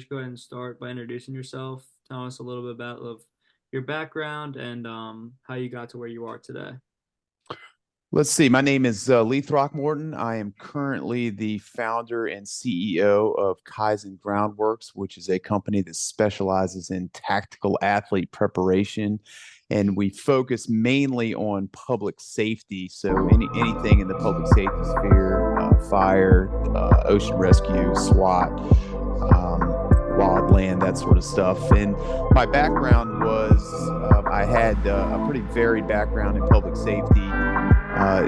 just go ahead and start by introducing yourself? Tell us a little bit about your background and how you got to where you are today. Let's see. My name is Lee Throckmorton. I am currently the founder and CEO of Kaizen Groundworks, which is a company that specializes in tactical athlete preparation. And we focus mainly on public safety. So anything in the public safety sphere, fire, ocean rescue, SWAT, wildland, that sort of stuff. And my background was I had a pretty varied background in public safety.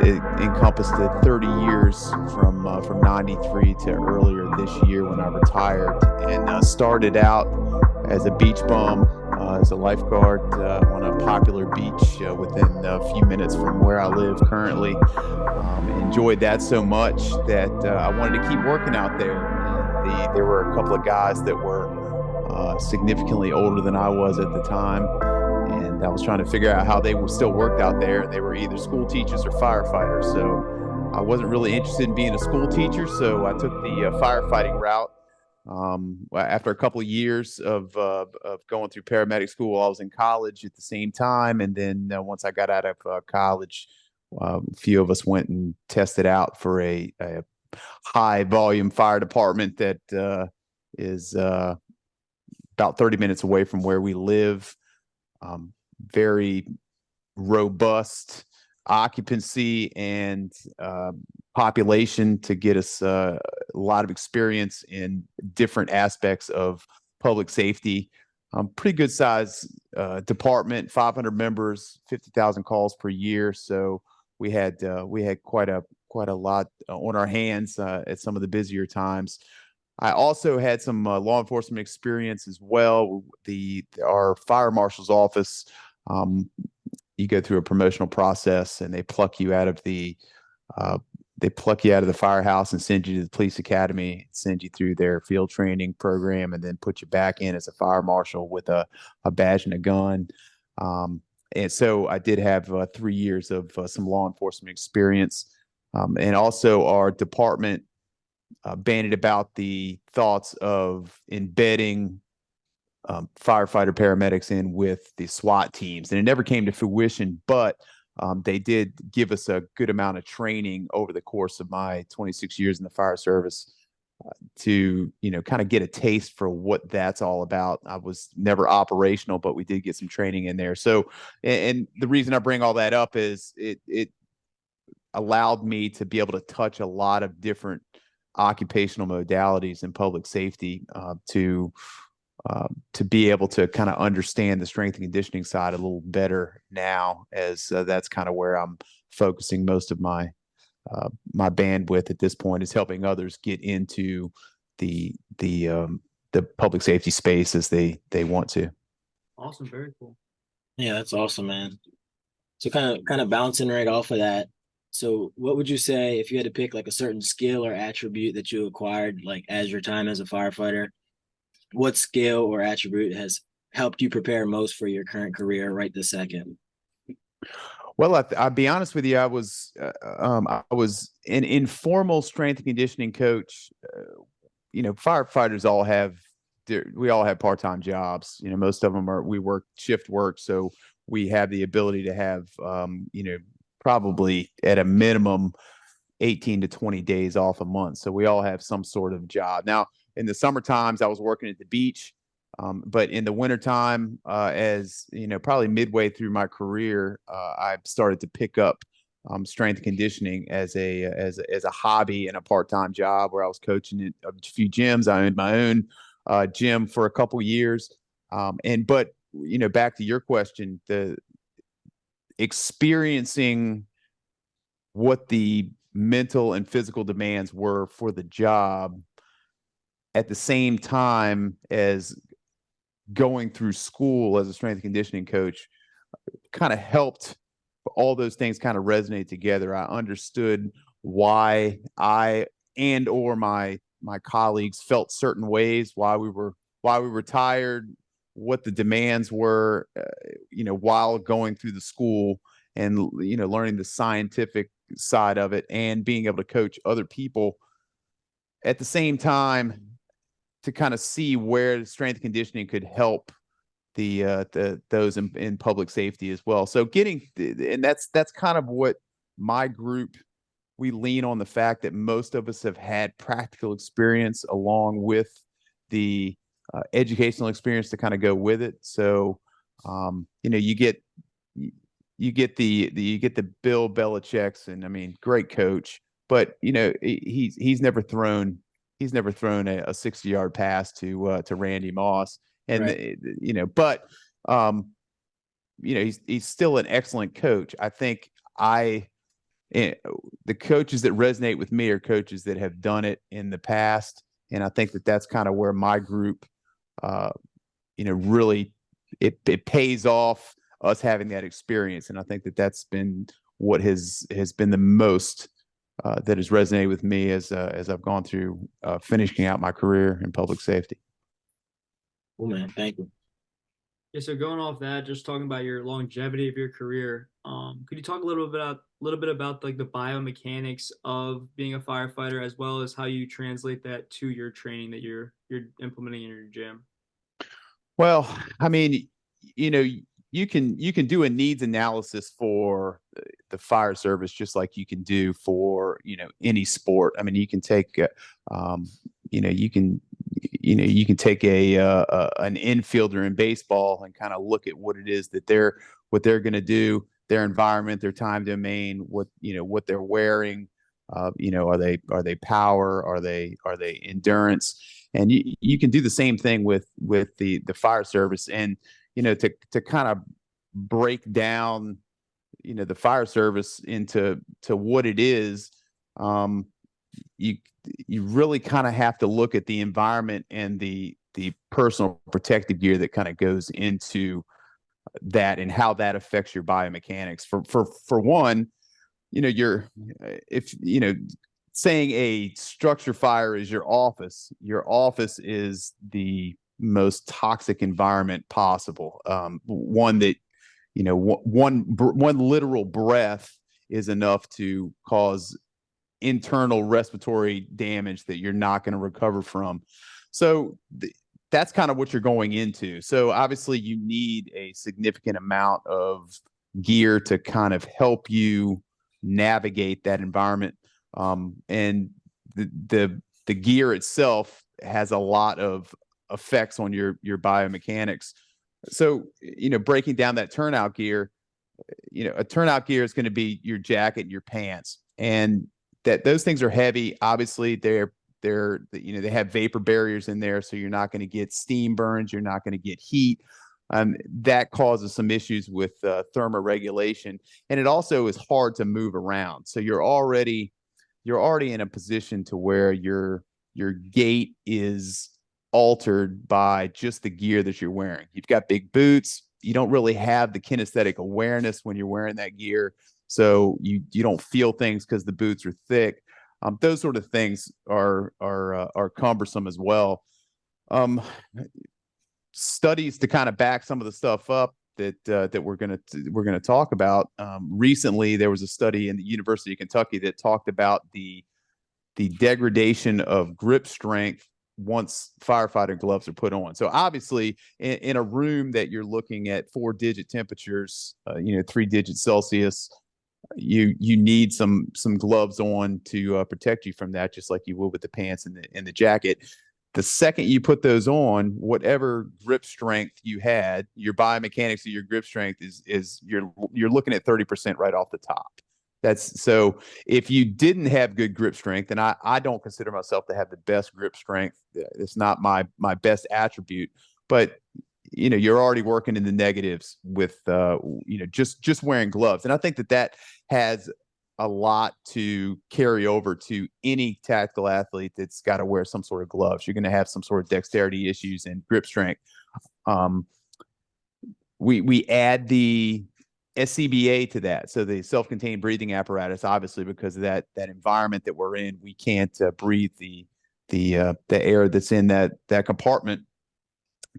It encompassed 30 years from 93 to earlier this year when I retired, and started out as a beach bum, as a lifeguard on a popular beach within a few minutes from where I live currently. Enjoyed that so much that I wanted to keep working out there. And there were a couple of guys that were significantly older than I was at the time, and I was trying to figure out how they still worked out there. They were either school teachers or firefighters. So I wasn't really interested in being a school teacher, so I took the firefighting route. After a couple of years of going through paramedic school, I was in college at the same time. And then once I got out of college, a few of us went and tested out for a high volume fire department that is about 30 minutes away from where we live. Very robust occupancy and population to get us a lot of experience in different aspects of public safety. Pretty good size department, 500 members, 50,000 calls per year. So we had quite a lot on our hands at some of the busier times. I also had some law enforcement experience as well. Our fire marshal's office, you go through a promotional process, and they pluck you out of the firehouse and send you to the police academy, send you through their field training program, and then put you back in as a fire marshal with a badge and a gun. And so I did have 3 years of some law enforcement experience, and also our department bandied about the thoughts of embedding firefighter paramedics in with the SWAT teams. And it never came to fruition, but they did give us a good amount of training over the course of my 26 years in the fire service to, kind of get a taste for what that's all about. I was never operational, but we did get some training in there. So, and the reason I bring all that up is it allowed me to be able to touch a lot of different occupational modalities in public safety to be able to kind of understand the strength and conditioning side a little better now, as that's kind of where I'm focusing most of my bandwidth at this point, is helping others get into the public safety space as they want to. Awesome, very cool. Yeah, that's awesome, man. So kind of bouncing right off of that. So what would you say if you had to pick like a certain skill or attribute that you acquired like as your time as a firefighter? What skill or attribute has helped you prepare most for your current career right this second? Well, I'll be honest with you. I was an informal strength and conditioning coach. Firefighters we all have part-time jobs. Most of them we work shift work, so we have the ability to have probably at a minimum 18 to 20 days off a month. So we all have some sort of job. Now, in the summer times, I was working at the beach. But in the wintertime, as probably midway through my career, I started to pick up strength and conditioning as a hobby and a part-time job, where I was coaching at a few gyms. I owned my own gym for a couple years. But back to your question, the experiencing what the mental and physical demands were for the job at the same time as going through school as a strength and conditioning coach kind of helped all those things kind of resonate together. I understood why I or my colleagues felt certain ways, why we were tired, what the demands were, while going through the school, and learning the scientific side of it, and being able to coach other people at the same time. kind of see where strength conditioning could help the those in public safety as well. So and that's kind of what my group, we lean on the fact that most of us have had practical experience along with the educational experience to kind of go with it. So you get the Bill Belichick's, and I mean, great coach, but he's never thrown a 60-yard pass to Randy Moss, and Right. but he's still an excellent coach. I think the coaches that resonate with me are coaches that have done it in the past, and I think that that's kind of where my group, really it pays off us having that experience, and I think that that's been what has been the most that has resonated with me as I've gone through finishing out my career in public safety. Cool, man. Thank you. Yeah, so going off that, just talking about your longevity of your career, could you talk a little bit about like the biomechanics of being a firefighter, as well as how you translate that to your training that you're implementing in your gym? Well, I mean, you can do a needs analysis for the fire service just like you can do for any sport. I mean, you can take you can take an infielder in baseball and kind of look at what it is that what they're going to do, their environment, their time domain, what they're wearing. Are they power? Are they endurance? And you can do the same thing with the fire service, and to kind of break down the fire service into what it is. You really kind of have to look at the environment and the personal protective gear that kind of goes into that, and how that affects your biomechanics. For one, if saying a structure fire is your office is the most toxic environment possible. One that one literal breath is enough to cause internal respiratory damage that you're not going to recover from. So that's kind of what you're going into. So obviously you need a significant amount of gear to kind of help you navigate that environment. And the gear itself has a lot of effects on your biomechanics. So, breaking down that turnout gear, a turnout gear is going to be your jacket and your pants, and that those things are heavy. Obviously they have vapor barriers in there, so you're not going to get steam burns, you're not going to get heat. That causes some issues with thermoregulation, and it also is hard to move around. So you're already in a position to where your gait is altered by just the gear that you're wearing. You've got big boots. You don't really have the kinesthetic awareness when you're wearing that gear, so you don't feel things because the boots are thick. Those sort of things are cumbersome as well. Studies to kind of back some of the stuff up that we're gonna talk about. Recently, there was a study in the University of Kentucky that talked about the degradation of grip strength once firefighter gloves are put on. So obviously, in a room that you're looking at 4-digit temperatures, 3-digit Celsius, you need some gloves on to protect you from that, just like you would with the pants and the jacket. The second you put those on, whatever grip strength you had, your biomechanics of your grip strength is you're looking at 30% right off the top. That's so if you didn't have good grip strength, and I don't consider myself to have the best grip strength. It's not my best attribute, but you're already working in the negatives with just wearing gloves. And I think that has a lot to carry over to any tactical athlete that's got to wear some sort of gloves. You're going to have some sort of dexterity issues and grip strength. We add the SCBA to that, so the self-contained breathing apparatus. Obviously, because of that environment that we're in, we can't breathe the air that's in that compartment.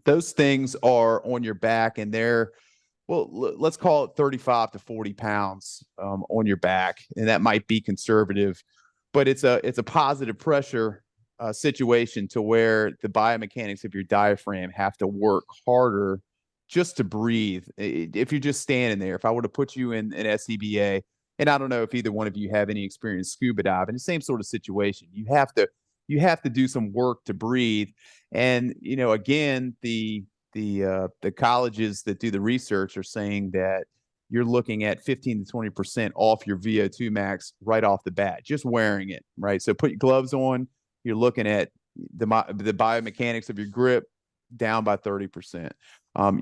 Those things are on your back, and they're, well, let's call it 35 to 40 pounds on your back, and that might be conservative, but it's a positive pressure situation to where the biomechanics of your diaphragm have to work harder just to breathe. If you're just standing there, if I were to put you in an SCBA, and I don't know if either one of you have any experience scuba diving, the same sort of situation. You have to do some work to breathe. And again, the colleges that do the research are saying that you're looking at 15 to 20% off your VO2 max right off the bat, just wearing it, right? So put your gloves on, you're looking at the biomechanics of your grip down by 30%.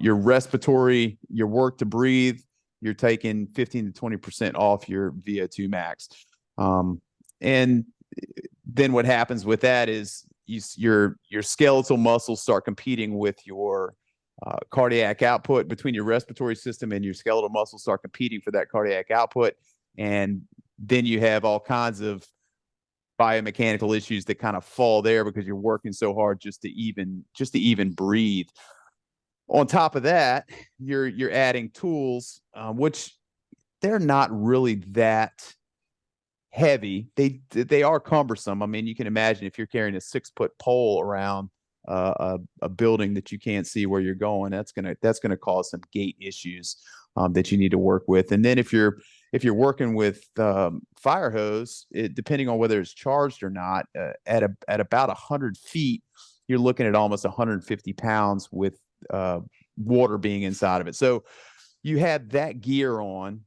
Your respiratory, your work to breathe, you're taking 15 to 20% off your VO2 max. And then what happens with that is your skeletal muscles start competing with your cardiac output. Between your respiratory system and your skeletal muscles start competing for that cardiac output. And then you have all kinds of biomechanical issues that kind of fall there because you're working so hard just to even breathe. On top of that, you're adding tools, which they're not really that heavy. They are cumbersome. I mean, you can imagine if you're carrying a 6-foot pole around a building that you can't see where you're going, that's gonna cause some gait issues that you need to work with. And then if you're working with fire hose, depending on whether it's charged or not, at about 100 feet, you're looking at almost 150 pounds with water being inside of it. So you have that gear on.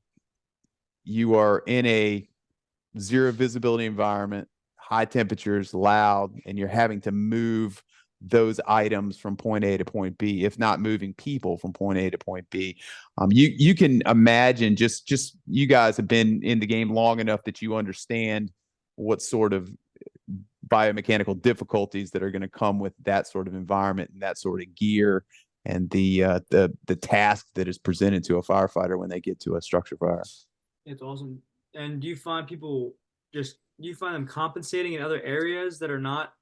You are in a zero visibility environment, high temperatures, loud, and you're having to move those items from point A to point B, if not moving people from point A to point B. You can imagine, just you guys have been in the game long enough that you understand what sort of biomechanical difficulties that are going to come with that sort of environment and that sort of gear, and the task that is presented to a firefighter when they get to a structure fire. It's awesome. And do you find them compensating in other areas that are not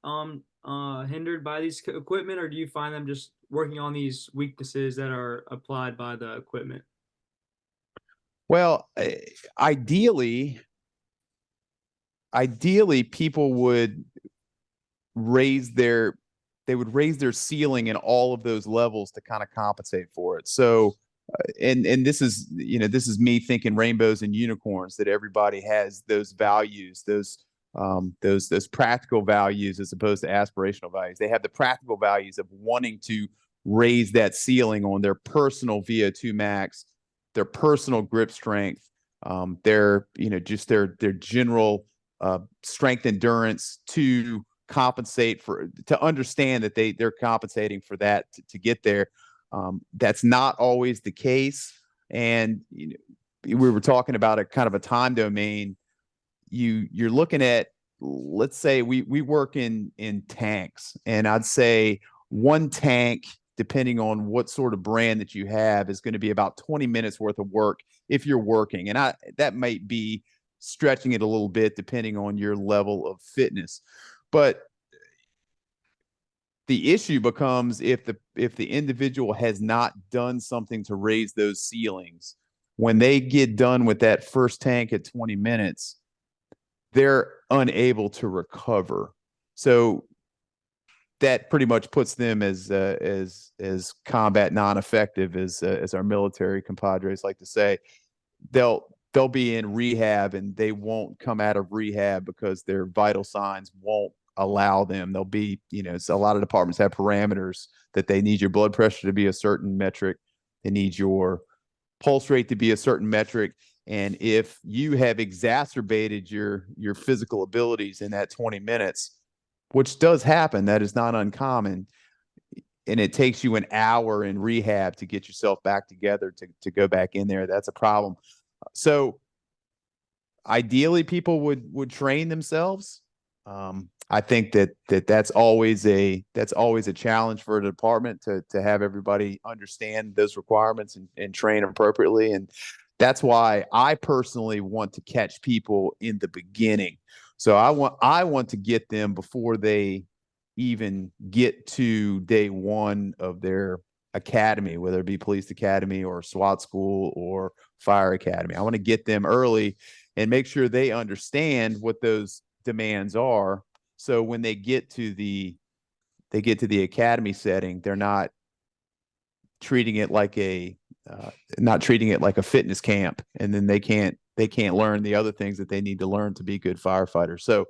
hindered by these equipment, or do you find them just working on these weaknesses that are applied by the equipment? Well, ideally people would raise their ceiling in all of those levels to kind of compensate for it. So and this is me thinking rainbows and unicorns, that everybody has those values, those practical values as opposed to aspirational values. They have the practical values of wanting to raise that ceiling on their personal VO2 max, their personal grip strength, their general strength endurance, to compensate to understand that they're compensating for that to get there. That's not always the case. And we were talking about a kind of a time domain. You're looking at, let's say we work in tanks, and I'd say one tank, depending on what sort of brand that you have, is going to be about 20 minutes worth of work if you're working. And that might be stretching it a little bit depending on your level of fitness. But the issue becomes if the individual has not done something to raise those ceilings. When they get done with that first tank at 20 minutes, they're unable to recover. So that pretty much puts them as combat non-effective, as our military compadres like to say. They'll be in rehab, and they won't come out of rehab because their vital signs won't allow them. They'll be, so a lot of departments have parameters that they need your blood pressure to be a certain metric. They need your pulse rate to be a certain metric. And if you have exacerbated your physical abilities in that 20 minutes, which does happen, that is not uncommon, and it takes you an hour in rehab to get yourself back together to go back in there, that's a problem. So ideally people would train themselves. I think that's always a challenge for a department to have everybody understand those requirements and train appropriately. And that's why I personally want to catch people in the beginning. So I want to get them before they even get to day one of their academy, whether it be police academy or SWAT school or fire academy. I want to get them early and make sure they understand what those demands are, So when they get to the academy setting, they're treating it like a not treating it like a fitness camp, and then they can't learn the other things that they need to learn to be good firefighters. So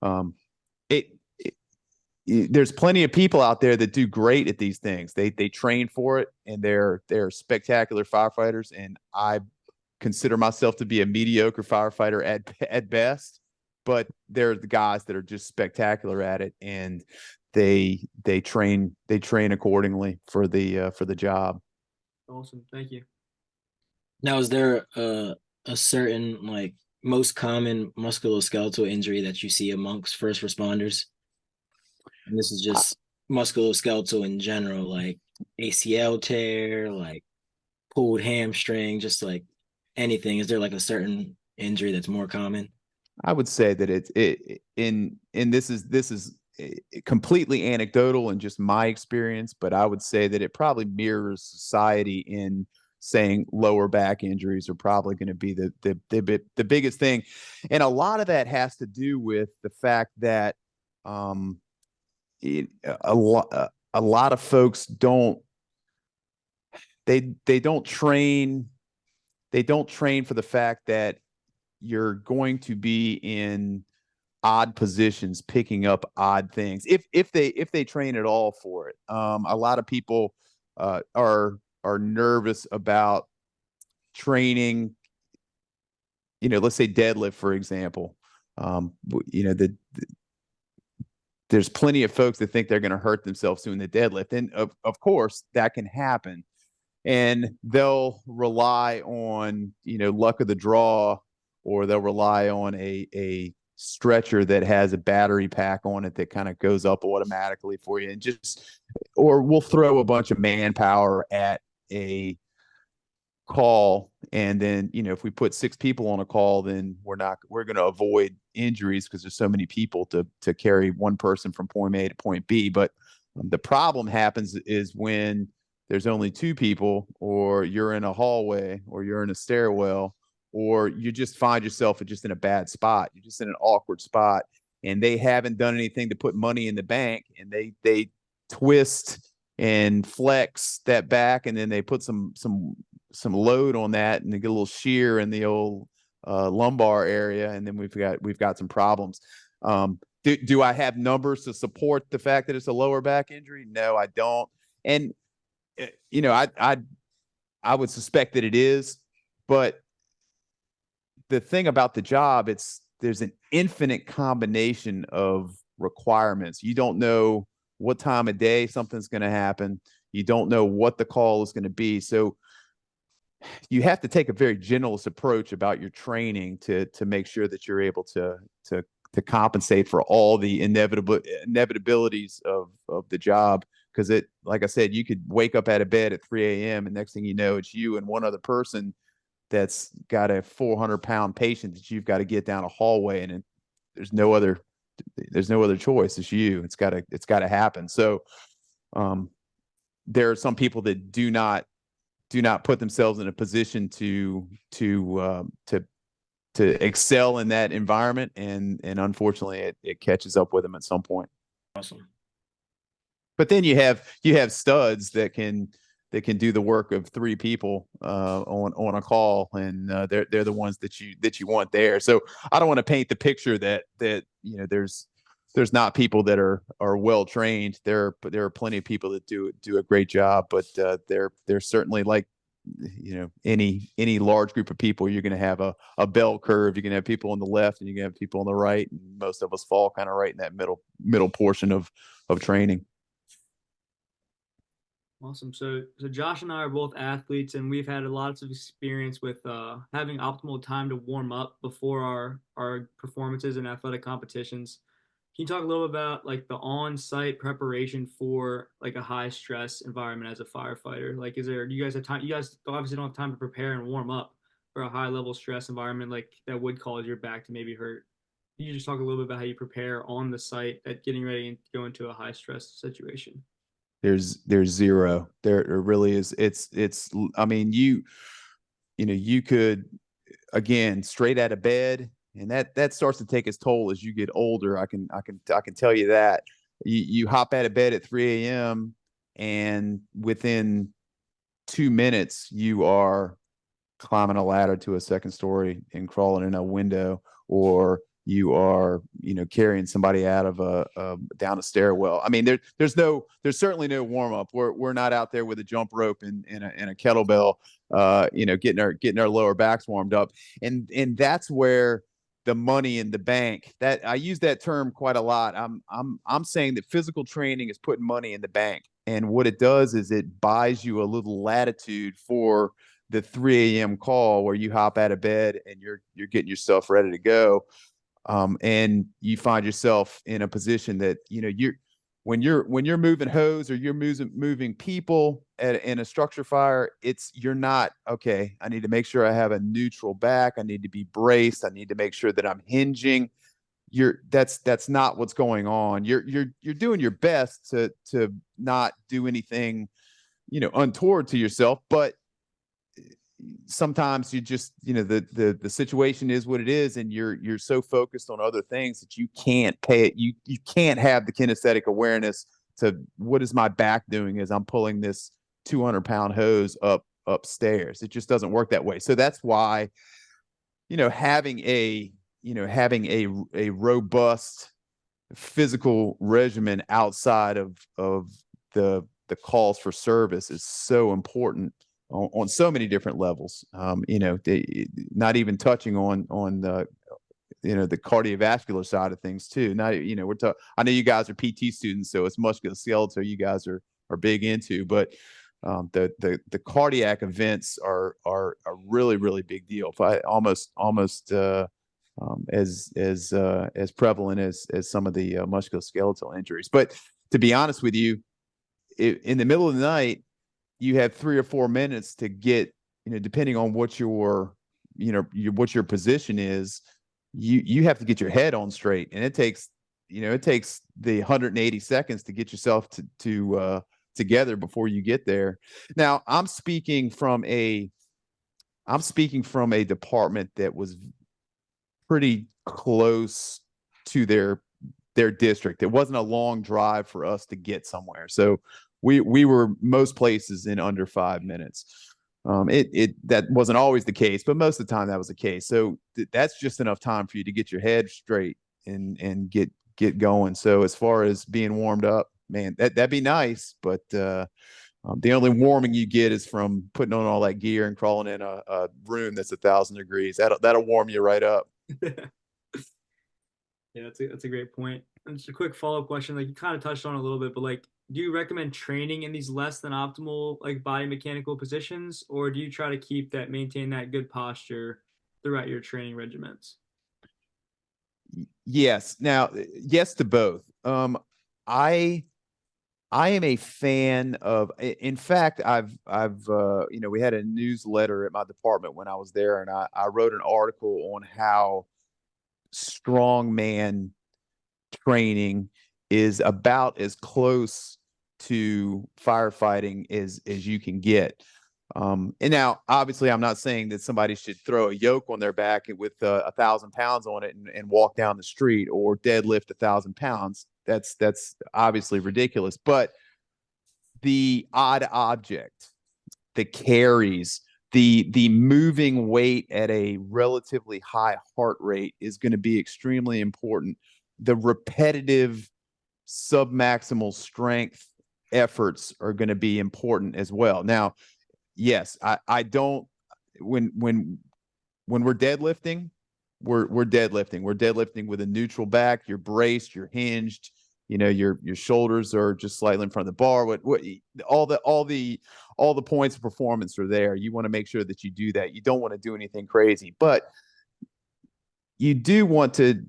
um, it, there's plenty of people out there that do great at these things. They train for it, and they're spectacular firefighters. And I consider myself to be a mediocre firefighter at best. But they're the guys that are just spectacular at it, and they train accordingly for the job. Awesome. Thank you. Now, is there a certain like most common musculoskeletal injury that you see amongst first responders? And this is just musculoskeletal in general, like ACL tear, like pulled hamstring, just like anything. Is there like a certain injury that's more common? I would say that this is completely anecdotal and just my experience, but I would say that it probably mirrors society in saying lower back injuries are probably going to be the biggest thing, and a lot of that has to do with the fact that um, a lot of folks they don't train for the fact that you're going to be in odd positions, picking up odd things. If they train at all for it, a lot of people are nervous about training. You know, let's say deadlift, for example. You know, there's plenty of folks that think they're going to hurt themselves doing the deadlift, and of course that can happen. And they'll rely on, you know, luck of the draw, or they'll rely on a stretcher that has a battery pack on it that kind of goes up automatically for you, and just, or we'll throw a bunch of manpower at a call, and then, you know, if we put 6 people on a call, then we're going to avoid injuries because there's so many people to carry one person from point A to point B. But the problem happens is when there's only 2 people, or you're in a hallway, or you're in a stairwell, or you just find yourself just in a bad spot. You're just in an awkward spot, and they haven't done anything to put money in the bank, and they twist and flex that back, and then they put some load on that, and they get a little shear in the old lumbar area, and then we've got some problems. Do I have numbers to support the fact that it's a lower back injury? No, I don't. And you know, I would suspect that it is, but the thing about the job, there's an infinite combination of requirements. You don't know what time of day something's going to happen. You don't know what the call is going to be. So you have to take a very generalist approach about your training to make sure that you're able to compensate for all the inevitabilities of the job. Because it, like I said, you could wake up out of bed at 3 a.m. and next thing you know, it's you and one other person that's got a 400-pound patient that you've got to get down a hallway, and there's no other choice. It's you. It's got to happen. So there are some people that do not put themselves in a position to excel in that environment, and unfortunately it catches up with them at some point. Awesome. But then you have studs that can do the work of 3 people on a call, and they're the ones that you want there. So I don't want to paint the picture that you know there's not people that are well trained. There are plenty of people that do a great job, but they're certainly, like, you know, any large group of people, you're going to have a bell curve. You're going to have people on the left, and you're going to have people on the right, and most of us fall kind of right in that middle portion of training. Awesome. So Josh and I are both athletes, and we've had lots of experience with having optimal time to warm up before our performances in athletic competitions. Can you talk a little about like the on-site preparation for like a high stress environment as a firefighter? Like, do you guys have time? You guys obviously don't have time to prepare and warm up for a high level stress environment like that would cause your back to maybe hurt. Can you just talk a little bit about how you prepare on the site at getting ready and go into a high stress situation? There's zero. There really is. I mean, you know, you could, again, straight out of bed, and that starts to take its toll as you get older. I can tell you that. You hop out of bed at 3 a.m. and within 2 minutes you are climbing a ladder to a second story and crawling in a window, or you are, carrying somebody out of a down a stairwell. I mean, there's certainly no warm up. We're not out there with a jump rope and a kettlebell, getting our lower backs warmed up, and that's where the money in the bank, that I use that term quite a lot. I'm saying that physical training is putting money in the bank, and what it does is it buys you a little latitude for the 3 a.m. call where you hop out of bed and you're getting yourself ready to go. And you find yourself in a position that, when you're moving hose or you're moving people in a structure fire, you're not, okay, I need to make sure I have a neutral back. I need to be braced. I need to make sure that I'm hinging. That's not what's going on. You're doing your best to not do anything, untoward to yourself, but sometimes you just, the situation is what it is, and you're so focused on other things that you can't pay it. You can't have the kinesthetic awareness to, what is my back doing as I'm pulling this 200-pound hose upstairs. It just doesn't work that way. So that's why, having a robust physical regimen outside of the calls for service is so important on so many different levels. Not even touching on the the cardiovascular side of things too. Not, I know you guys are PT students, so it's musculoskeletal you guys are big into, but the cardiac events are a really, really big deal. Almost as prevalent as some of the musculoskeletal injuries. But to be honest with you, in the middle of the night, you have 3 or 4 minutes to get, depending on what what your position is, you have to get your head on straight, and it takes the 180 seconds to get yourself to together before you get there. Now, I'm speaking from a department that was pretty close to their district. It wasn't a long drive for us to get somewhere, so we were most places in under 5 minutes. That wasn't always the case, but most of the time that was the case. So that's just enough time for you to get your head straight and get going. So as far as being warmed up, man, that'd be nice, but the only warming you get is from putting on all that gear and crawling in a room that's 1,000 degrees. That'll warm you right up. Yeah, that's a great point. And just a quick follow-up question, like you kind of touched on a little bit, but like, do you recommend training in these less than optimal like body mechanical positions, or do you try to maintain that good posture throughout your training regimens? Yes. Now, yes to both. I am a fan of. In fact, we had a newsletter at my department when I was there, and I wrote an article on how strongman training is about as close to firefighting as you can get. And now, obviously, I'm not saying that somebody should throw a yoke on their back with 1,000 pounds on it and walk down the street, or deadlift 1,000 pounds. That's obviously ridiculous. But the odd object, the carries, the moving weight at a relatively high heart rate is going to be extremely important. The repetitive submaximal strength efforts are going to be important as well. Now, yes, I don't, when we're deadlifting, we're deadlifting with a neutral back. You're braced, you're hinged, your shoulders are just slightly in front of the bar. All the points of performance are there. You want to make sure that you do that. You don't want to do anything crazy, but you do want to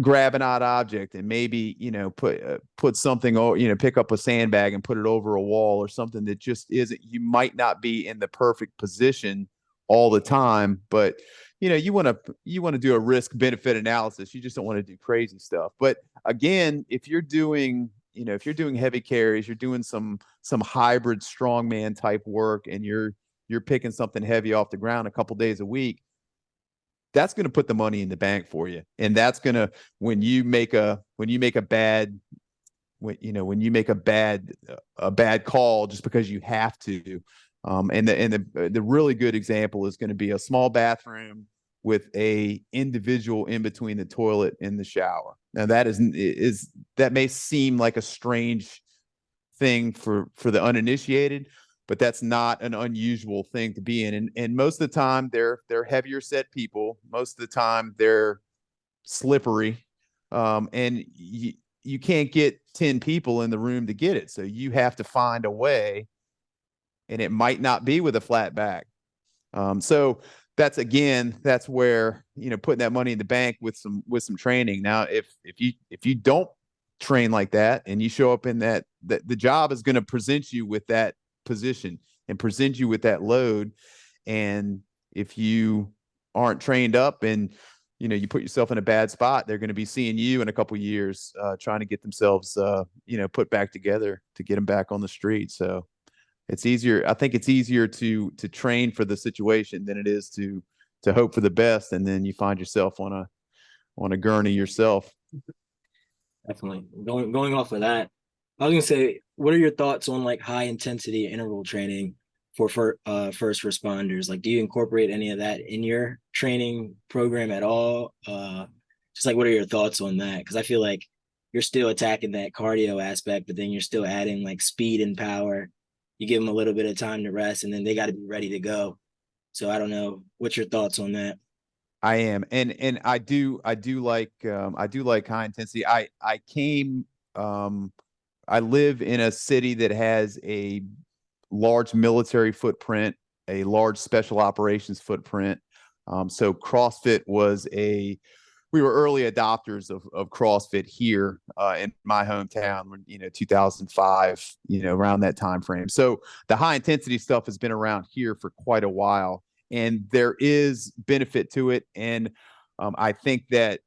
grab an odd object and maybe put something, or pick up a sandbag and put it over a wall or something that just isn't, you might not be in the perfect position all the time, but you want to do a risk benefit analysis. You just don't want to do crazy stuff. But again, if you're doing heavy carries, you're doing some hybrid strongman type work, and you're picking something heavy off the ground a couple days a week, that's going to put the money in the bank for you. And that's going to, when you make a bad, when you make a bad call just because you have to. The really good example is going to be a small bathroom with a individual in between the toilet and the shower. Now that may seem like a strange thing for the uninitiated, but that's not an unusual thing to be in. And most of the time they're heavier set people. Most of the time they're slippery. And you can't get 10 people in the room to get it. So you have to find a way, and it might not be with a flat back. So that's where, putting that money in the bank with some training. Now, if you don't train like that and you show up in that the job is going to present you with that position and present you with that load. And if you aren't trained up and you put yourself in a bad spot, they're going to be seeing you in a couple of years, trying to get themselves, put back together to get them back on the street. So it's easier. I think it's easier to train for the situation than it is to hope for the best. And then you find yourself on a gurney yourself. Definitely. Going off of that, I was gonna say, what are your thoughts on like high intensity interval training for first responders? Like, do you incorporate any of that in your training program at all? Just like, what are your thoughts on that? Because I feel like you're still attacking that cardio aspect, but then you're still adding like speed and power. You give them a little bit of time to rest, and then they got to be ready to go. So I don't know. What's your thoughts on that? I am, and I do like high intensity. I live in a city that has a large military footprint, a large special operations footprint. So CrossFit we were early adopters of CrossFit here in my hometown, 2005, around that time frame. So the high intensity stuff has been around here for quite a while, and there is benefit to it. And I think that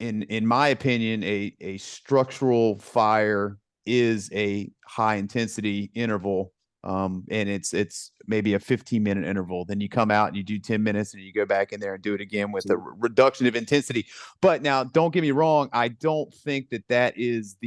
in my opinion, a structural fire is a high intensity interval. And it's maybe a 15-minute interval. Then you come out and you do 10 minutes and you go back in there and do it again with a reduction of intensity. But now, don't get me wrong. I don't think that is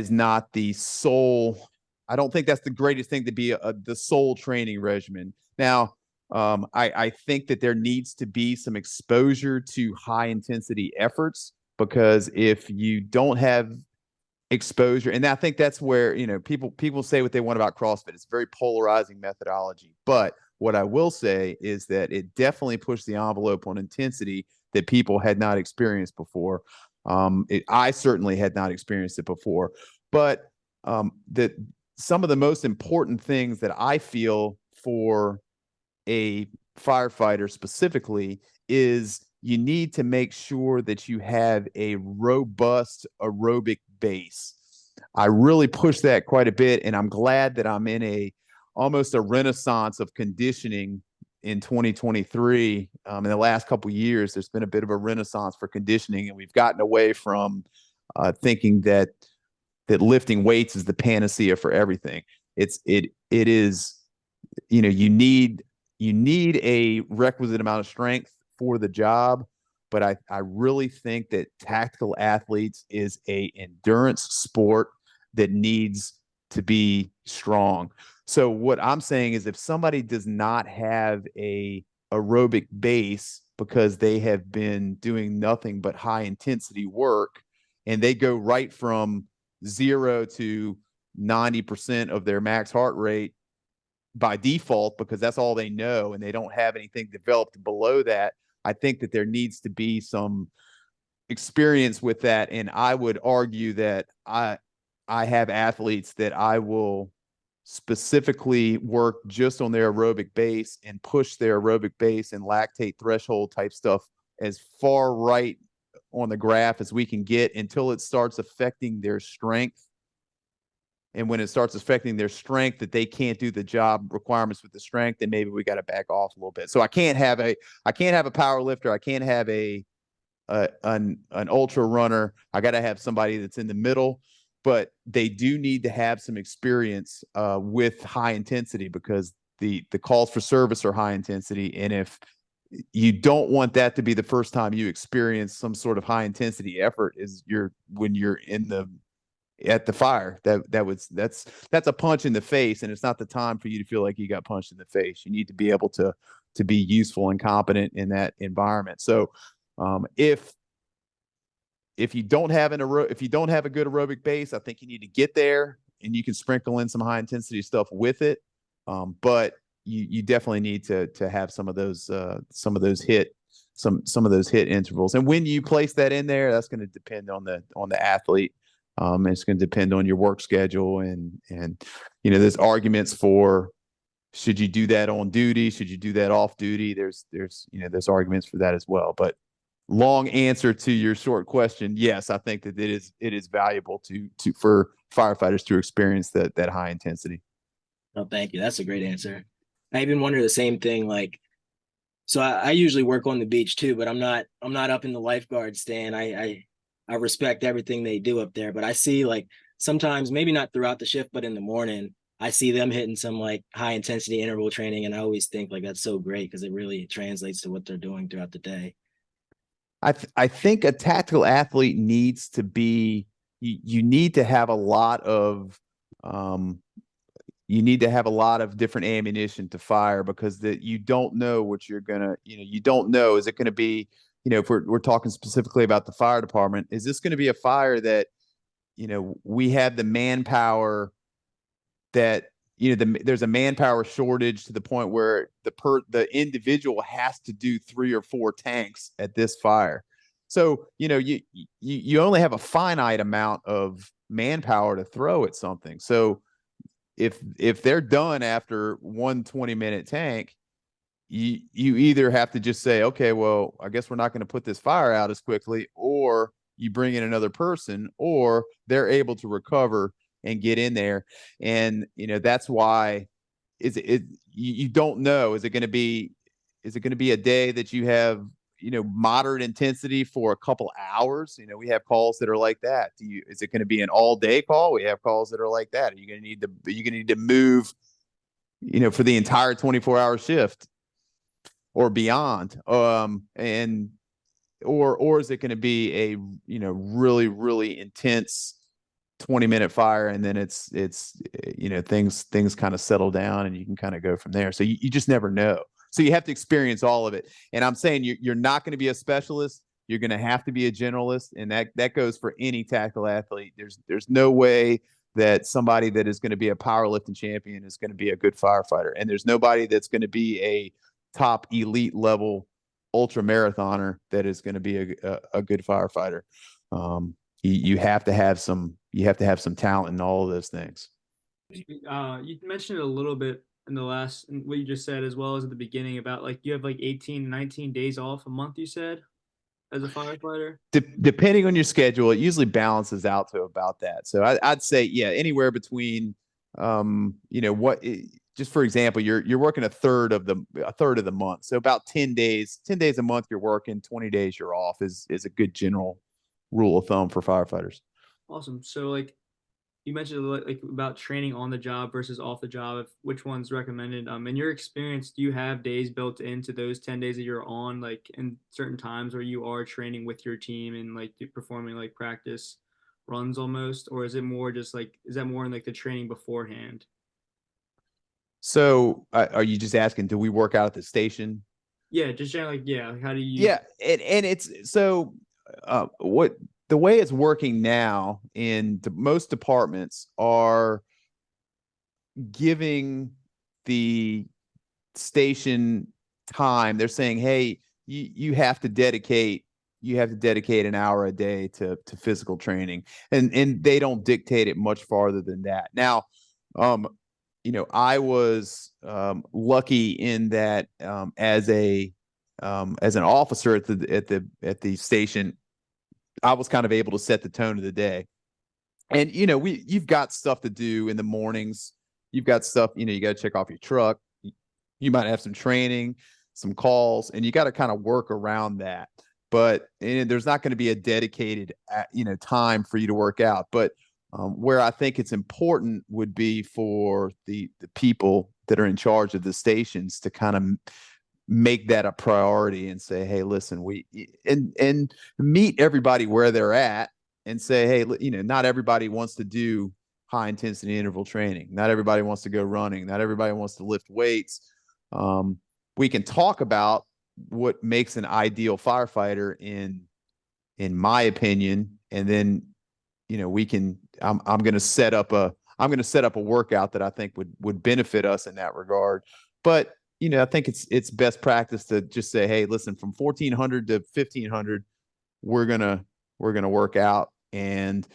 not the sole. I don't think that's the greatest thing to be the sole training regimen. Now, I think that there needs to be some exposure to high intensity efforts, because if you don't have exposure, and I think that's where people say what they want about CrossFit. It's a very polarizing methodology, but what I will say is that it definitely pushed the envelope on intensity that people had not experienced before. I certainly had not experienced it before, but that some of the most important things that I feel for a firefighter specifically is you need to make sure that you have a robust aerobic base. I really push that quite a bit, and I'm glad that I'm in almost a renaissance of conditioning in 2023. In the last couple of years, there's been a bit of a renaissance for conditioning, and we've gotten away from thinking that lifting weights is the panacea for everything. It is, you need a requisite amount of strength for the job, but I really think that tactical athletes is a endurance sport that needs to be strong. So what I'm saying is, if somebody does not have a aerobic base because they have been doing nothing but high intensity work, and they go right from 0 to 90% of their max heart rate by default because that's all they know, and they don't have anything developed below that, I think that there needs to be some experience with that. And I would argue that I have athletes that I will specifically work just on their aerobic base and push their aerobic base and lactate threshold type stuff as far right on the graph as we can get until it starts affecting their strength. And when it starts affecting their strength, that they can't do the job requirements with the strength, then maybe we got to back off a little bit. So I can't have a power lifter. I can't have an ultra runner. I got to have somebody that's in the middle, but they do need to have some experience with high intensity, because the calls for service are high intensity. And if you don't want that to be the first time you experience some sort of high intensity effort is when you're at the fire. That's a punch in the face, and it's not the time for you to feel like you got punched in the face. You need to be able to be useful and competent in that environment. So if you don't have if you don't have a good aerobic base, I think you need to get there, and you can sprinkle in some high intensity stuff with it. But you definitely need to have some of those hit intervals. And when you place that in there, that's going to depend on the athlete. It's going to depend on your work schedule, and there's arguments for, should you do that on duty? Should you do that off duty? There's arguments for that as well. But long answer to your short question, yes, I think that it is valuable for firefighters to experience that high intensity. Oh, thank you. That's a great answer. I even wonder the same thing. Like, so I usually work on the beach too, but I'm not up in the lifeguard stand. I respect everything they do up there, but I see, like, sometimes, maybe not throughout the shift, but in the morning, I see them hitting some like high intensity interval training, and I always think like that's so great because it really translates to what they're doing throughout the day. I think a tactical athlete needs to be, you need to have a lot of different ammunition to fire, because you don't know what you're gonna, you don't know, is it going to be, if we're talking specifically about the fire department, is this going to be a fire that, we have the manpower that, there's a manpower shortage to the point where the individual has to do 3 or 4 tanks at this fire. So, you only have a finite amount of manpower to throw at something. So if they're done after 1 20-minute tank, you either have to just say, okay, well, I guess we're not going to put this fire out as quickly, or you bring in another person, or they're able to recover and get in there. And that's why you don't know, is it going to be a day that you have moderate intensity for a couple hours? We have calls that are like that. Is it going to be an all day call? We have calls that are like that. Are you going to need to move for the entire 24-hour shift or beyond? And or is it going to be a really, really intense 20-minute fire, and then it's things kind of settle down, and you can kind of go from there. So you just never know. So you have to experience all of it. And I'm saying you're not going to be a specialist. You're going to have to be a generalist, and that goes for any tactical athlete. There's no way that somebody that is going to be a powerlifting champion is going to be a good firefighter, and there's nobody that's going to be a top elite level ultra marathoner that is going to be a good firefighter. You have to have some talent in all of those things. You mentioned it a little bit in what you just said, as well as at the beginning, about like you have like 18, 19 days off a month, you said, as a firefighter. Depending on your schedule, it usually balances out to about that. So I'd say, yeah, anywhere between, just for example, you're working a third of the month. So about 10 days a month you're working, 20 days you're off is a good general rule of thumb for firefighters. Awesome. So like you mentioned like about training on the job versus off the job, which one's recommended. In your experience, do you have days built into those 10 days that you're on, like in certain times where you are training with your team and like performing like practice runs almost, or is it more just like, is that more in like the training beforehand? So are you just asking, do we work out at the station? Yeah, just generally, like, yeah. How do you? Yeah, and it's so what the way it's working now in most departments are giving the station time. They're saying, hey, you have to dedicate an hour a day to physical training, and they don't dictate it much farther than that. Now, I was lucky in that as an officer at the station, I was kind of able to set the tone of the day. And you've got stuff to do in the mornings. You've got stuff, you got to check off your truck. You might have some training, some calls, and you got to kind of work around that. But there's not going to be a dedicated time for you to work out. But where I think it's important would be for the people that are in charge of the stations to kind of make that a priority and say, hey, listen, and meet everybody where they're at and say, hey, not everybody wants to do high intensity interval training. Not everybody wants to go running. Not everybody wants to lift weights. We can talk about what makes an ideal firefighter in my opinion, and then we can. I'm going to set up a workout that I think would benefit us in that regard. But I think it's best practice to just say, hey, listen, from 1400 to 1500, we're gonna work out, and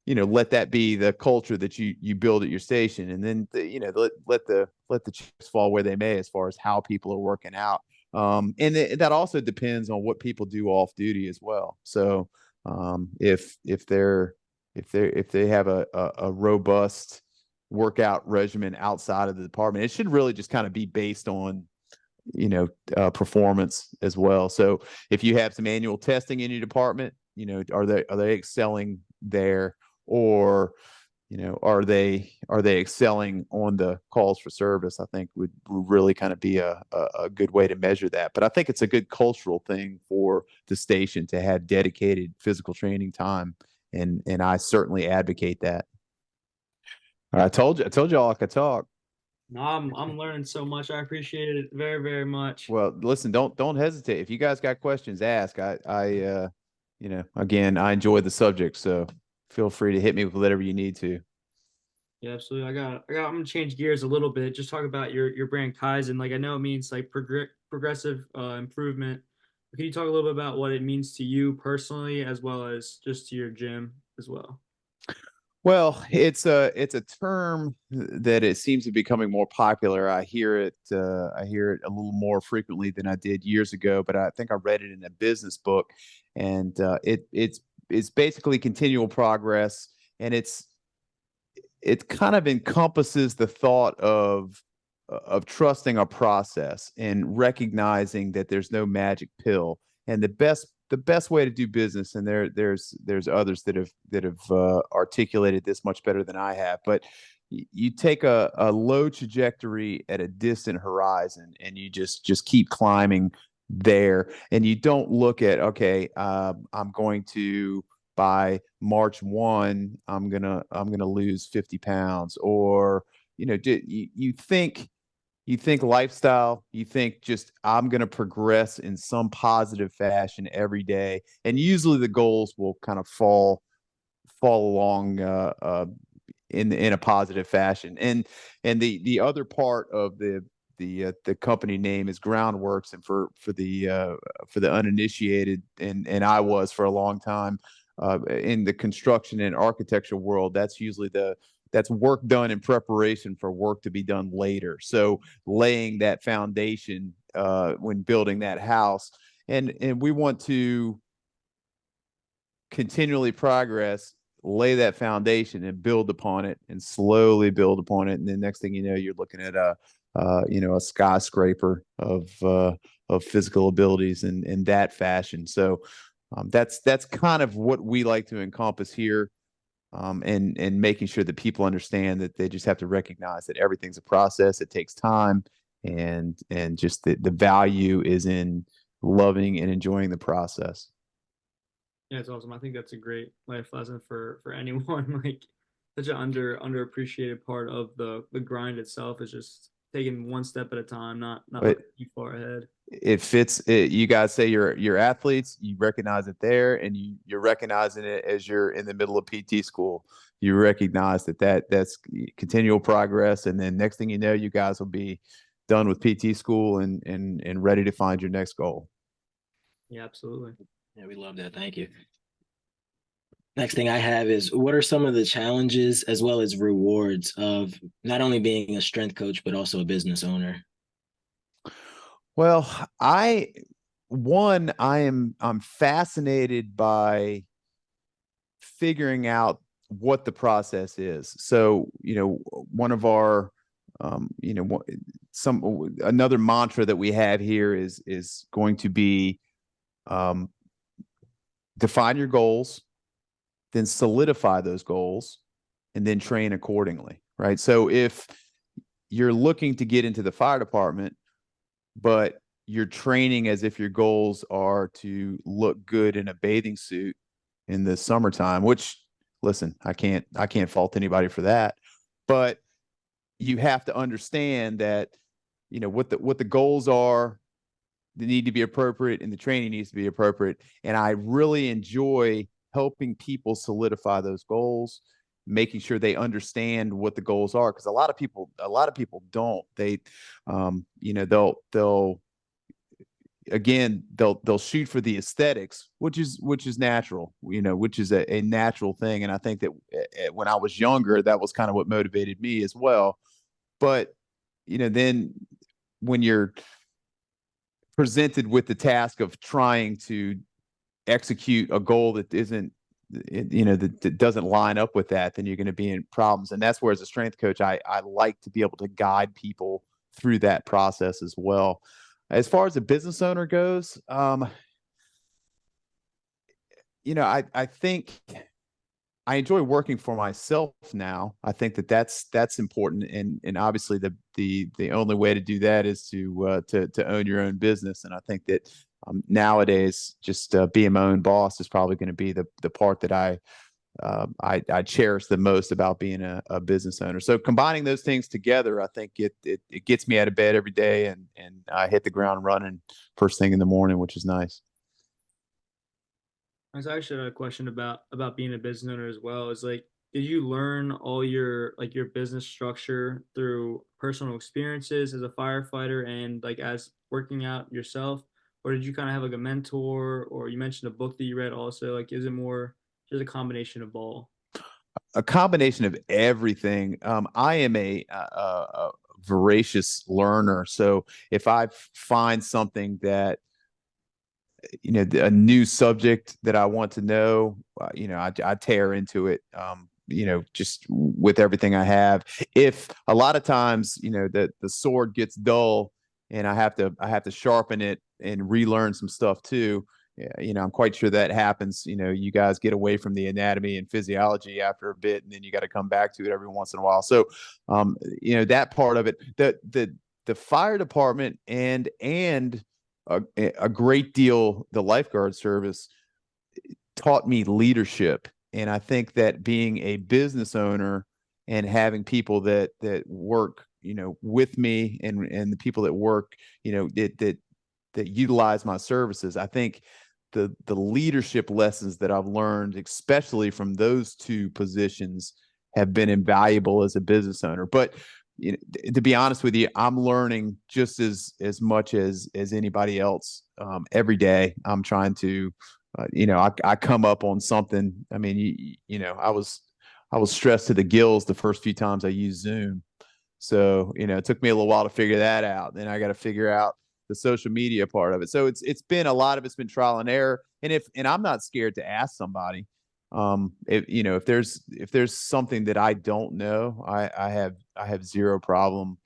let that be the culture that you build at your station, and then let the chips fall where they may as far as how people are working out. And that also depends on what people do off duty as well. So if they have a robust workout regimen outside of the department, it should really just kind of be based on performance as well. So if you have some annual testing in your department, are they excelling there, or are they excelling on the calls for service? I think would really kind of be a good way to measure that. But I think it's a good cultural thing for the station to have dedicated physical training time, and I certainly advocate that. All right, I told y'all I could talk. No, I'm learning so much. I appreciate it very, very much. Well, listen, don't hesitate. If you guys got questions, ask. Again, I enjoy the subject, so feel free to hit me with whatever you need to. Yeah, absolutely. I'm gonna change gears a little bit. Just talk about your brand Kaizen. Like I know it means like progressive improvement. Can you talk a little bit about what it means to you personally, as well as just to your gym as well? Well, it's a term that it seems to be becoming more popular. I hear it a little more frequently than I did years ago, but I think I read it in a business book, and it's basically continual progress, and it kind of encompasses the thought of trusting a process and recognizing that there's no magic pill, and the best way to do business, and there's others that have articulated this much better than I have, but you take a low trajectory at a distant horizon, and you just keep climbing there, and you don't look at, okay, I'm going to, by March 1, I'm gonna lose 50 pounds, or you think lifestyle, you think just I'm going to progress in some positive fashion every day, and usually the goals will kind of fall along in a positive fashion. And the other part of the company name is Groundworks, and for the uninitiated, and I was for a long time in the construction and architecture world, that's usually that's work done in preparation for work to be done later. So laying that foundation when building that house, and we want to continually progress, lay that foundation and build upon it, and slowly build upon it. And then next thing you know, you're looking at a skyscraper of physical abilities in that fashion. So that's kind of what we like to encompass here. And making sure that people understand that they just have to recognize that everything's a process. It takes time, and just the value is in loving and enjoying the process. Yeah, it's awesome. I think that's a great life lesson for anyone. Like such an underappreciated part of the grind itself is just taking one step at a time, not But looking too far ahead. it fits it. You guys say you're athletes, you recognize it there, and you're recognizing it as you're in the middle of PT school. You recognize that's continual progress, and then next thing you know, you guys will be done with PT school and ready to find your next goal. Yeah, absolutely. Yeah, we love that. Thank you. Next thing I have is, what are some of the challenges as well as rewards of not only being a strength coach, but also a business owner? Well, I'm fascinated by figuring out what the process is. So, one of our, another mantra that we have here is going to be, define your goals, then solidify those goals, and then train accordingly. Right. So if you're looking to get into the fire department, but you're training as if your goals are to look good in a bathing suit in the summertime, which listen, I can't fault anybody for that. But you have to understand that, what the goals are, they need to be appropriate and the training needs to be appropriate. And I really enjoy helping people solidify those goals, making sure they understand what the goals are. Cause a lot of people don't, they'll again, they'll shoot for the aesthetics, which is natural, which is a natural thing. And I think that when I was younger, that was kind of what motivated me as well. But then when you're presented with the task of trying to execute a goal that isn't, that doesn't line up with that, then you're going to be in problems. And that's where, as a strength coach, I like to be able to guide people through that process as well. As far as a business owner goes, I think I enjoy working for myself now. I think that that's important, and obviously the only way to do that is to own your own business. And I think that nowadays, just being my own boss is probably going to be the part that I cherish the most about being a business owner. So combining those things together, I think it gets me out of bed every day, and I hit the ground running first thing in the morning, which is nice. I was actually had a question about being a business owner as well. Is like, did you learn all your like your business structure through personal experiences as a firefighter and like as working out yourself, or did you kind of have like a mentor, or you mentioned a book that you read also? Like, is it more just a combination of all? A combination of everything. I am a voracious learner, so if I find something that, a new subject that I want to know, I tear into it. Just with everything I have. If a lot of times, the sword gets dull, and I have to sharpen it and relearn some stuff too. Yeah, I'm quite sure that happens. You guys get away from the anatomy and physiology after a bit, and then you got to come back to it every once in a while. So, that part of it, the fire department and a great deal, the lifeguard service taught me leadership. And I think that being a business owner and having people that work, with me, and the people that work, that utilize my services, I think the leadership lessons that I've learned, especially from those two positions, have been invaluable as a business owner. But to be honest with you, I'm learning just as much as anybody else. Every day, I'm trying to, I come up on something. I mean, I was stressed to the gills the first few times I used Zoom. So, it took me a little while to figure that out. Then I got to figure out the social media part of it. So it's been a lot of it's been trial and error. And I'm not scared to ask somebody. If there's something that I don't know, I have zero problem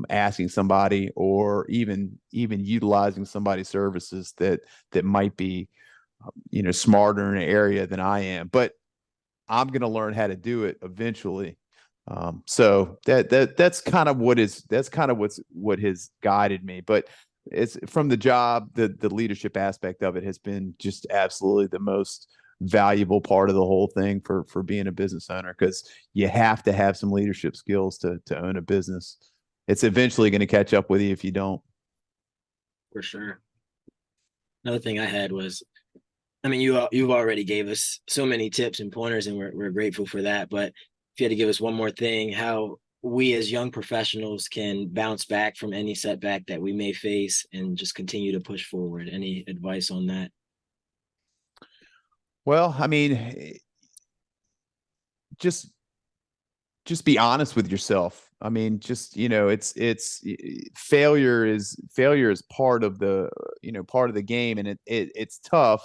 asking somebody, or even utilizing somebody's services that might be smarter in an area than I am. But I'm going to learn how to do it eventually. So that's kind of what has guided me. But it's from the job, the leadership aspect of it has been just absolutely the most valuable part of the whole thing for being a business owner, because you have to have some leadership skills to own a business. It's eventually going to catch up with you if you don't. For sure. Another thing I had was, I mean, you've already gave us so many tips and pointers, and we're grateful for that. But if you had to give us one more thing, how we as young professionals can bounce back from any setback that we may face and just continue to push forward. Any advice on that? Well, I mean, just just be honest with yourself. I mean, just, it's failure is part of the game, and it's tough.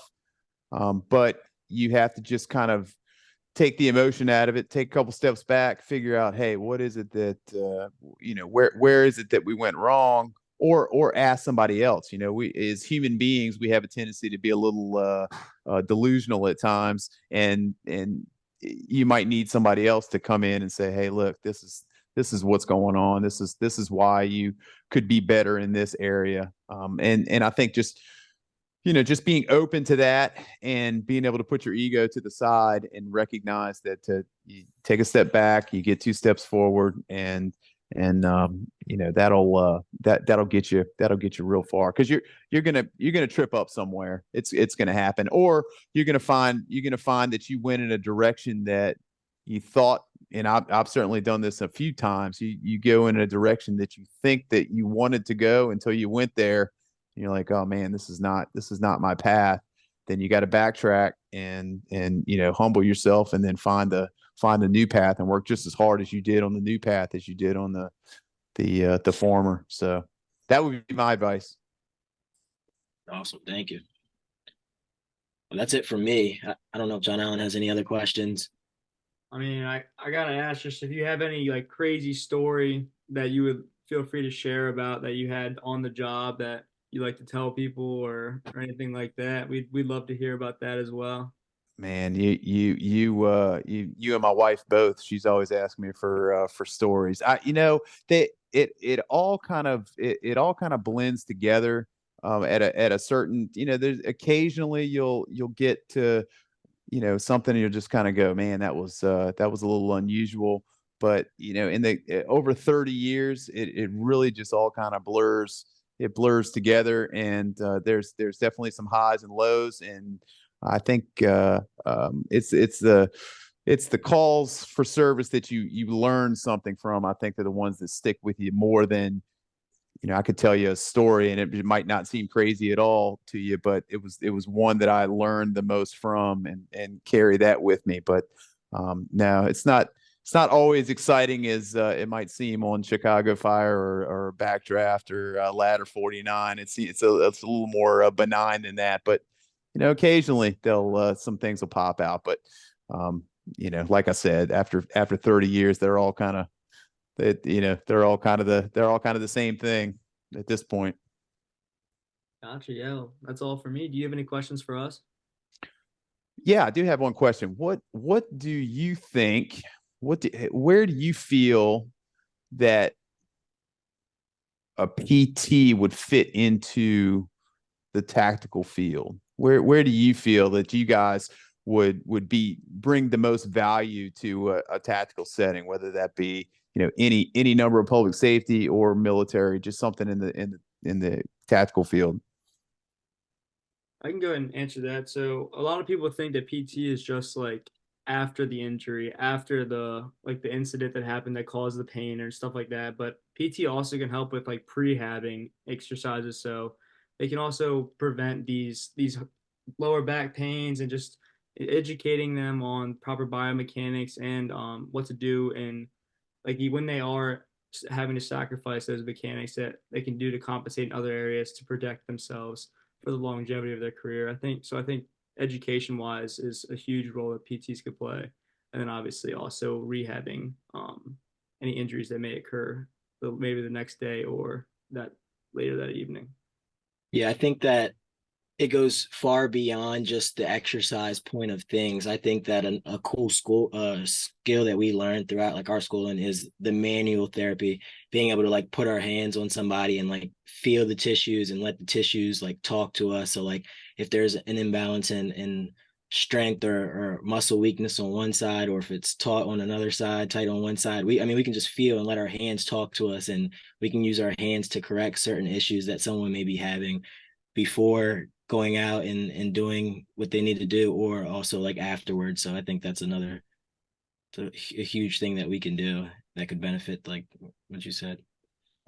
But you have to just kind of take the emotion out of it, take a couple steps back, figure out, hey, what is it that, where is it that we went wrong? Or ask somebody else. We, as human beings, we have a tendency to be a little delusional at times, and you might need somebody else to come in and say, hey, look, is what's going on. This is why you could be better in this area. And I think just, just being open to that and being able to put your ego to the side and recognize that you take a step back, you get two steps forward, and that'll get you real far, because you're gonna trip up somewhere. It's gonna happen, or you're gonna find that you went in a direction that you thought. And I've certainly done this a few times. You go in a direction that you think that you wanted to go until you went there. And you're like, oh man, this is not my path. Then you got to backtrack and humble yourself, and then find a new path and work just as hard as you did on the new path as you did on the former. So that would be my advice. Awesome. Thank you. Well, that's it for me. I don't know if John Allen has any other questions. I mean, I gotta ask, just if you have any like crazy story that you would feel free to share about that you had on the job that you like to tell people, or anything like that. We'd love to hear about that as well. Man, you and my wife both. She's always asking me for stories. It all kind of blends together. At a certain, there's occasionally you'll get to, something, and you'll just kind of go, man, that was a little unusual. But in the over 30 years, it really just all kind of blurs. It blurs together, and there's definitely some highs and lows. And I think it's the calls for service that you learn something from. I think they're the ones that stick with you more than, I could tell you a story, and it might not seem crazy at all to you, but it was one that I learned the most from, and carry that with me. But no, it's not always exciting as it might seem on Chicago Fire, or Backdraft, or Ladder 49. It's a little more benign than that, but occasionally they'll some things will pop out. But like I said, after 30 years, they're all kind of the same thing at this point. Gotcha. Yeah, that's all for me. Do you have any questions for us? Yeah, I do have one question. What do you think? Where do you feel that a PT would fit into the tactical field? Where do you feel that you guys would bring the most value to a tactical setting, whether that be, any number of public safety or military, just something in the tactical field? I can go ahead and answer that. So a lot of people think that PT is just like after the injury, after the incident that happened that caused the pain or stuff like that. But PT also can help with like prehabbing exercises. So they can also prevent these lower back pains, and just educating them on proper biomechanics, and what to do, and like when they are having to sacrifice those mechanics that they can do to compensate in other areas to protect themselves for the longevity of their career. I think education wise is a huge role that PTs could play. And then obviously also rehabbing any injuries that may occur maybe the next day or that later that evening. Yeah, I think that it goes far beyond just the exercise point of things. I think that a cool skill that we learned throughout like our schooling is the manual therapy, being able to like put our hands on somebody and like feel the tissues and let the tissues like talk to us. So like if there's an imbalance in strength or muscle weakness on one side, or if it's taut on another side, tight on one side, we can just feel and let our hands talk to us, and we can use our hands to correct certain issues that someone may be having before going out and doing what they need to do, or also like afterwards. So I think that's a huge thing that we can do that could benefit like what you said.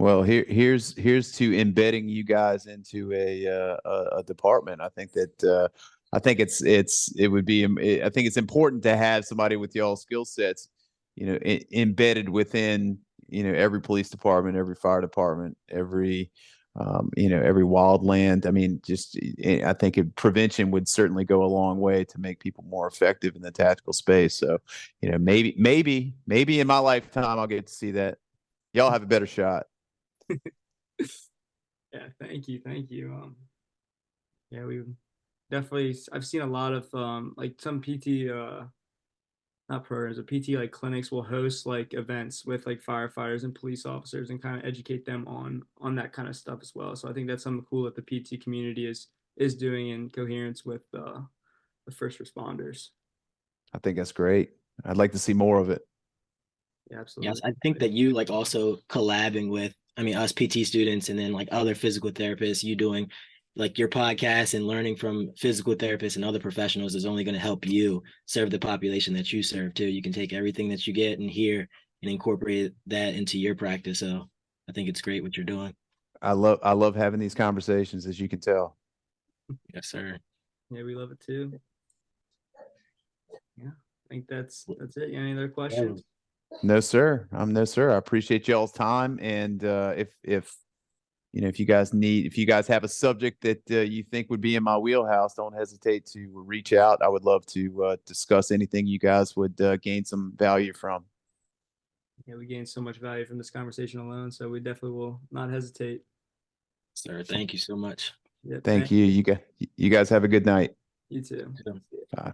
Well, here's to embedding you guys into a department. I think it would be I think it's important to have somebody with y'all skill sets, embedded within, every police department, every fire department, every wildland. I mean, just I think prevention would certainly go a long way to make people more effective in the tactical space. So, maybe in my lifetime I'll get to see that. Y'all have a better shot. Yeah, thank you. Yeah, we definitely. I've seen a lot of like some PT not programs, but PT like clinics will host like events with like firefighters and police officers and kind of educate them on that kind of stuff as well. So I think that's something cool that the PT community is doing in coherence with the first responders. I think that's great. I'd like to see more of it. Yeah, Yes, absolutely. I think that you like also collabing with, I mean, us PT students and then like other physical therapists, you doing like your podcast and learning from physical therapists and other professionals is only going to help you serve the population that you serve too. You can take everything that you get and hear and incorporate that into your practice. So I think it's great what you're doing. I love having these conversations, as you can tell. Yes, sir. Yeah, we love it too. Yeah, I think that's it. Any other Yeah, questions? No, sir. No, sir. I appreciate y'all's time. And if if you guys have a subject that you think would be in my wheelhouse, don't hesitate to reach out. I would love to discuss anything you guys would gain some value from. Yeah, we gained so much value from this conversation alone, so we definitely will not hesitate. sir. Thank you so much. Yep. Thank Thank you. you. You guys have a good night. You too. Yeah. Bye.